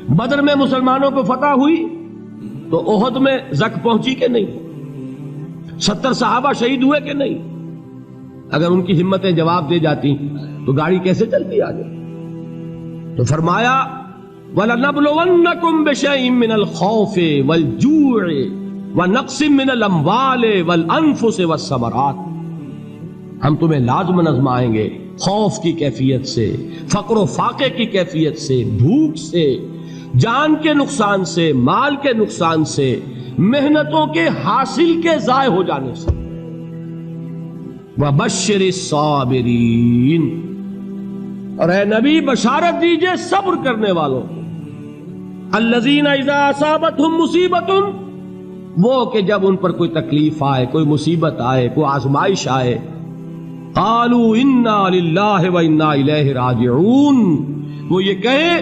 بدر میں مسلمانوں کو فتح ہوئی تو احد میں زک پہنچی کہ نہیں؟ 70 صحابہ شہید ہوئے کہ نہیں؟ اگر ان کی ہمتیں جواب دے جاتی تو گاڑی کیسے چلتی آگے؟ تو فرمایا وَلَنَبْلُوَنَّكُمْ بِشَيْءٍ مِّنَ الْخَوْفِ وَالْجُوعِ وَنَقْصٍ مِّنَ الْأَمْوَالِ وَالْأَنفُسِ وَالثَّمَرَاتِ، ہم تمہیں لازماً آزمائیں گے خوف کی کیفیت سے، فقر و فاقے کی کیفیت سے، بھوک سے، جان کے نقصان سے، مال کے نقصان سے، محنتوں کے حاصل کے ضائع ہو جانے سے۔ وَبَشِّرِ الصَّابِرِينَ، اور اے نبی بشارت دیجئے صبر کرنے والوں کو۔ الَّذِينَ إِذَا أَصَابَتْهُمْ مُصِيبَةٌ، وہ کہ جب ان پر کوئی تکلیف آئے، کوئی مصیبت آئے، کوئی آزمائش آئے، قَالُوا إِنَّا لِلَّهِ وَإِنَّا إِلَيْهِ رَاجِعُونَ، وہ یہ کہیں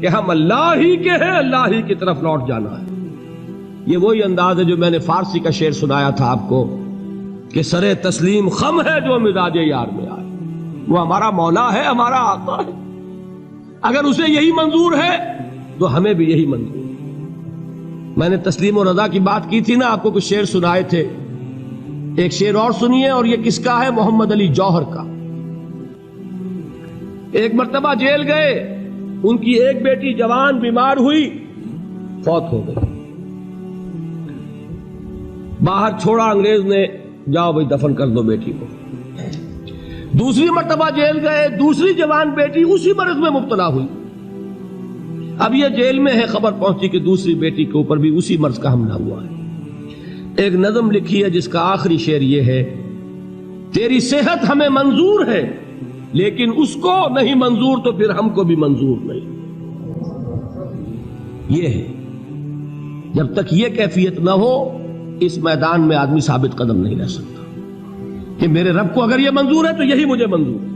کہ ہم اللہ ہی کے ہیں، اللہ ہی کی طرف لوٹ جانا ہے۔ یہ وہی انداز ہے جو میں نے فارسی کا شعر سنایا تھا آپ کو کہ سرے تسلیم خم ہے جو مزاج یار میں آئے۔ وہ ہمارا مولا ہے، ہمارا آقا ہے، اگر اسے یہی منظور ہے تو ہمیں بھی یہی منظور ہے۔ میں نے تسلیم و رضا کی بات کی تھی نا، آپ کو کچھ شعر سنائے تھے، ایک شعر اور سنیے، اور یہ کس کا ہے؟ محمد علی جوہر کا۔ ایک مرتبہ جیل گئے، ان کی ایک بیٹی جوان بیمار ہوئی، فوت ہو گئی، باہر چھوڑا انگریز نے، جاؤ بھائی دفن کر دو بیٹی کو۔ دوسری مرتبہ جیل گئے، دوسری جوان بیٹی اسی مرض میں مبتلا ہوئی، اب یہ جیل میں ہے، خبر پہنچی کہ دوسری بیٹی کے اوپر بھی اسی مرض کا حملہ ہوا ہے۔ ایک نظم لکھی ہے جس کا آخری شعر یہ ہے، تیری صحت ہمیں منظور ہے لیکن اس کو نہیں منظور تو پھر ہم کو بھی منظور نہیں۔ یہ ہے، جب تک یہ کیفیت نہ ہو اس میدان میں آدمی ثابت قدم نہیں رہ سکتا کہ میرے رب کو اگر یہ منظور ہے تو یہی مجھے منظور ہے۔